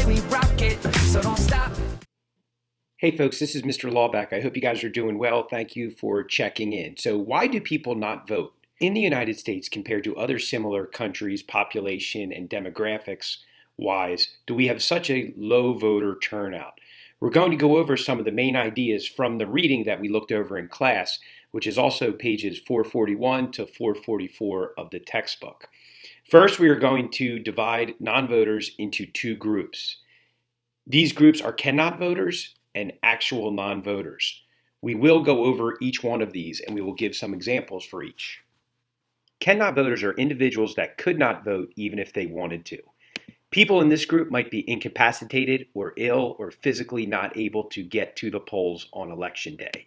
we rock it, so don't stop. Hey folks, this is Mr. Laubach. I hope you guys are doing well. Thank you for checking in. So why do people not vote? In the United States, compared to other similar countries, population and demographics wise, do we have such a low voter turnout? We're going to go over some of the main ideas from the reading that we looked over in class, which is also pages 441 to 444 of the textbook. First, we are going to divide non-voters into two groups. These groups are cannot voters and actual non-voters. We will go over each one of these and we will give some examples for each. Cannot voters are individuals that could not vote even if they wanted to. People in this group might be incapacitated or ill or physically not able to get to the polls on election day.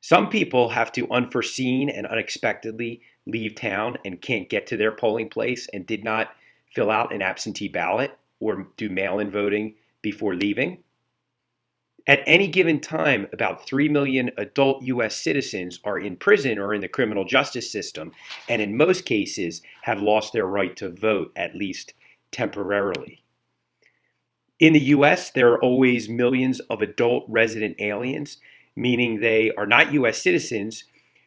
Some people have to unforeseen and unexpectedly leave town and can't get to their polling place and did not fill out an absentee ballot or do mail-in voting before leaving. At any given time, about 3 million adult U.S. citizens are in prison or in the criminal justice system, and in most cases have lost their right to vote, at least temporarily. In the U.S., there are always millions of adult resident aliens, meaning they are not U.S. citizens,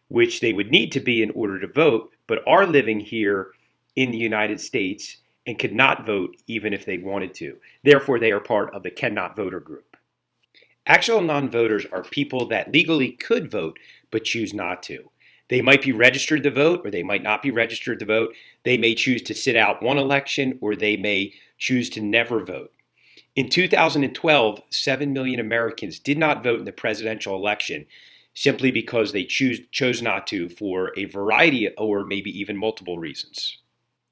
which they would need to be in order to vote, but are living here in the United States and could not vote even if they wanted to. Therefore, they are part of the cannot voter group. Actual non-voters are people that legally could vote but choose not to. They might be registered to vote or they might not be registered to vote. They may choose to sit out one election or they may choose to never vote. In 2012, 7 million Americans did not vote in the presidential election simply because they chose not to for a variety or maybe even multiple reasons.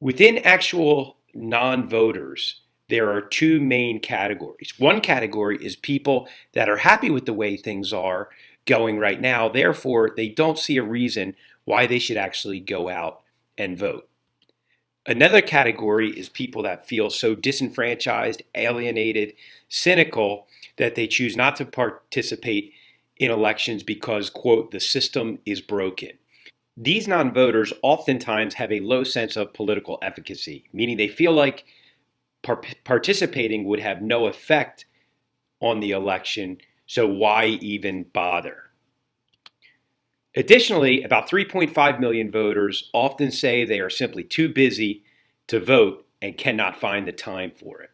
Within actual non-voters, there are two main categories. One category is people that are happy with the way things are going right now. Therefore, they don't see a reason why they should actually go out and vote. Another category is people that feel so disenfranchised, alienated, cynical that they choose not to participate in elections because, quote, the system is broken. These non-voters oftentimes have a low sense of political efficacy, meaning they feel like participating would have no effect on the election, so why even bother? Additionally, about 3.5 million voters often say they are simply too busy to vote and cannot find the time for it.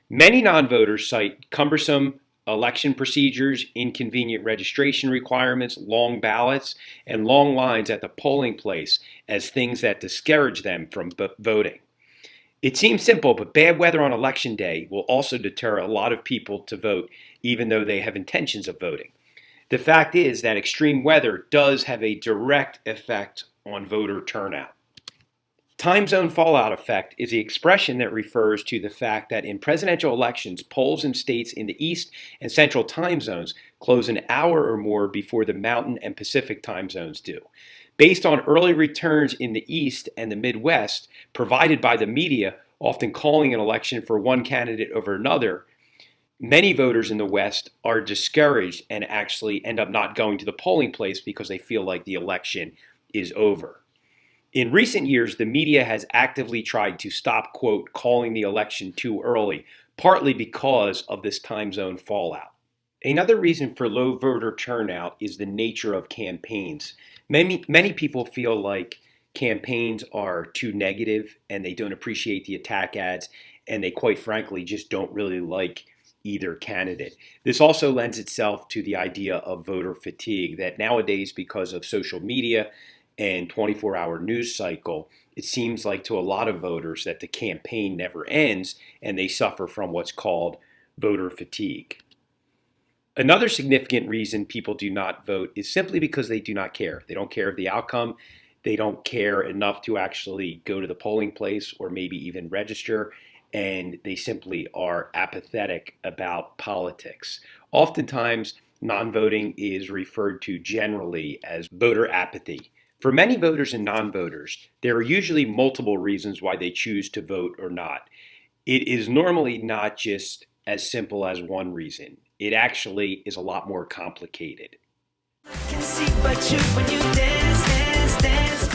Many non-voters cite cumbersome election procedures, inconvenient registration requirements, long ballots, and long lines at the polling place as things that discourage them from voting. It seems simple, but bad weather on election day will also deter a lot of people to vote, even though they have intentions of voting. The fact is that extreme weather does have a direct effect on voter turnout. Time zone fallout effect is the expression that refers to the fact that in presidential elections, polls in states in the East and Central time zones close an hour or more before the Mountain and Pacific time zones do. Based on early returns in the East and the Midwest, provided by the media, often calling an election for one candidate over another, many voters in the West are discouraged and actually end up not going to the polling place because they feel like the election is over. In recent years, the media has actively tried to stop, quote, calling the election too early, partly because of this time zone fallout. Another reason for low voter turnout is the nature of campaigns. Many people feel like campaigns are too negative and they don't appreciate the attack ads and they quite frankly just don't really like either candidate. This also lends itself to the idea of voter fatigue that nowadays, because of social media and 24-hour news cycle, it seems like to a lot of voters that the campaign never ends and they suffer from what's called voter fatigue. Another significant reason people do not vote is simply because they do not care. They don't care of the outcome. They don't care enough to actually go to the polling place or maybe even register, and they simply are apathetic about politics. Oftentimes, non-voting is referred to generally as voter apathy. For many voters and non-voters, there are usually multiple reasons why they choose to vote or not. It is normally not just as simple as one reason. It actually is a lot more complicated. Can see but you when you dance, dance, dance.